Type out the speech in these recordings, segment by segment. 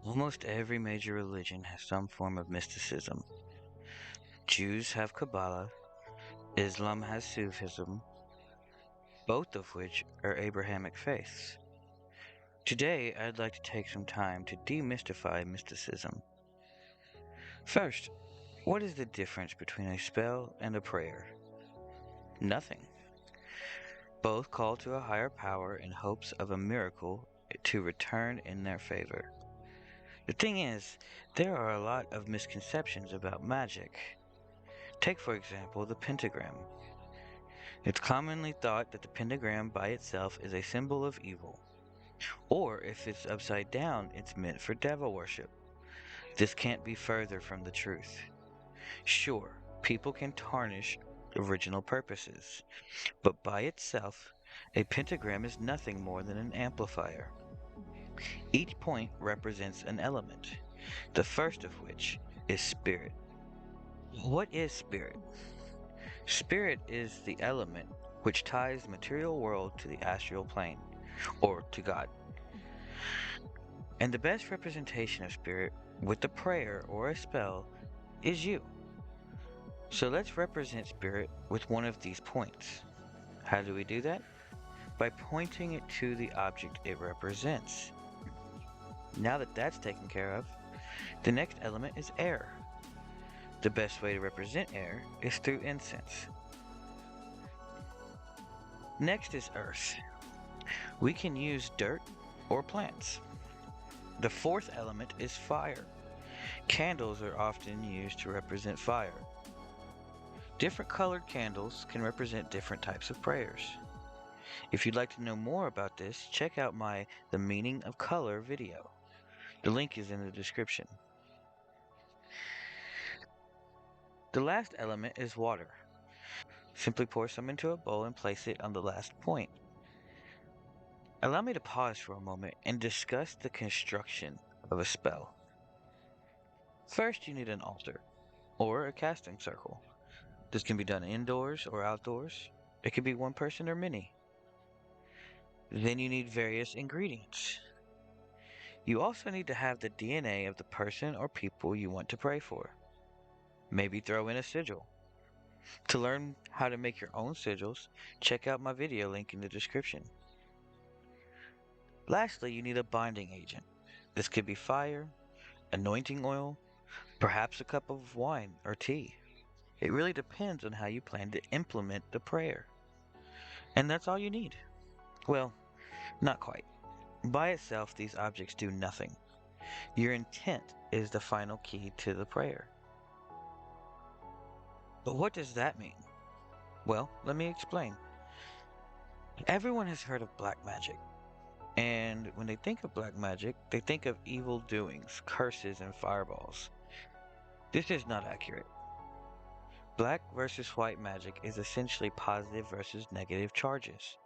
Almost every major religion has some form of mysticism. Jews have Kabbalah, Islam has Sufism, both of which are Abrahamic faiths. Today, I'd like to take some time to demystify mysticism. First, what is the difference between a spell and a prayer? Nothing. Both call to a higher power in hopes of a miracle to return in their favor. The thing is, there are a lot of misconceptions about magic. Take, for example, the pentagram. It's commonly thought that the pentagram by itself is a symbol of evil, or if it's upside down, it's meant for devil worship. This can't be further from the truth. Sure, people can tarnish original purposes, but by itself, a pentagram is nothing more than an amplifier. Each point represents an element, the first of which is spirit. What is spirit? Spirit is the element which ties the material world to the astral plane, or to God. And the best representation of spirit with a prayer or a spell is you. So let's represent spirit with one of these points. How do we do that? By pointing it to the object it represents. Now that that's taken care of, the next element is air. The best way to represent air is through incense. Next is earth. We can use dirt or plants. The fourth element is fire. Candles are often used to represent fire. Different colored candles can represent different types of prayers. If you'd like to know more about this, check out my The Meaning of Color video. The link is in the description. The last element is water. Simply pour some into a bowl and place it on the last point. Allow me to pause for a moment and discuss the construction of a spell. First, you need an altar, or a casting circle. This can be done indoors or outdoors. It can be one person or many. Then you need various ingredients. You also need to have the DNA of the person or people you want to pray for. Maybe throw in a sigil. To learn how to make your own sigils, check out my video link in the description. Lastly, you need a binding agent. This could be fire, anointing oil, perhaps a cup of wine or tea. It really depends on how you plan to implement the prayer. And that's all you need. Well, not quite. By itself, these objects do nothing. Your intent is the final key to the prayer. But what does that mean? Well, let me explain. Everyone has heard of black magic. And when they think of black magic, they think of evil doings, curses, and fireballs. This is not accurate. Black versus white magic is essentially positive versus negative charges.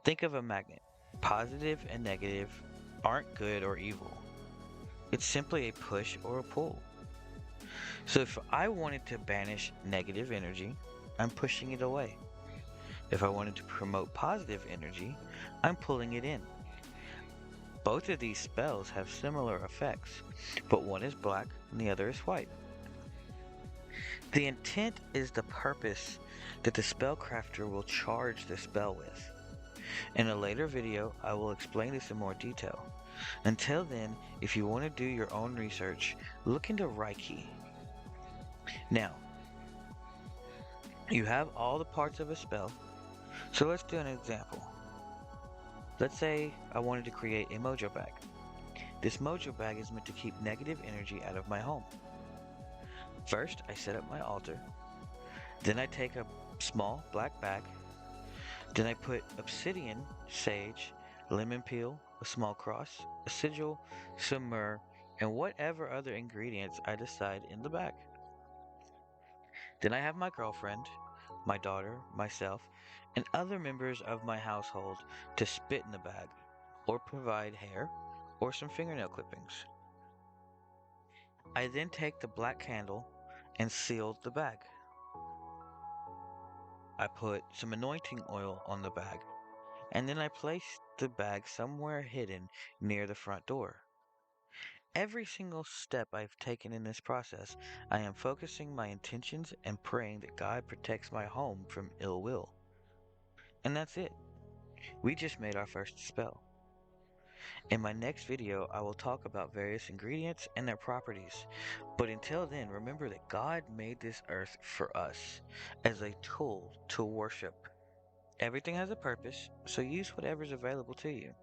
Think of a magnet. Positive and negative aren't good or evil. It's simply a push or a pull. So if I wanted to banish negative energy, I'm pushing it away. If I wanted to promote positive energy, I'm pulling it in. Both of these spells have similar effects, but one is black and the other is white. The intent is the purpose that the spellcrafter will charge the spell with. In a later video, I will explain this in more detail. Until then, if you want to do your own research, look into Reiki. Now, you have all the parts of a spell, so let's do an example. Let's say I wanted to create a mojo bag. This mojo bag is meant to keep negative energy out of my home. First, I set up my altar. Then I take a small black bag. Then I put obsidian, sage, lemon peel, a small cross, a sigil, some myrrh, and whatever other ingredients I decide in the bag. Then I have my girlfriend, my daughter, myself, and other members of my household to spit in the bag, or provide hair, or some fingernail clippings. I then take the black candle and seal the bag. I put some anointing oil on the bag, and then I place the bag somewhere hidden near the front door. every single step I've taken in this process, I am focusing my intentions and praying that God protects my home from ill will. And that's it. We just made our first spell. In my next video, I will talk about various ingredients and their properties. But until then, remember that God made this earth for us as a tool to worship. Everything has a purpose, so use whatever's available to you.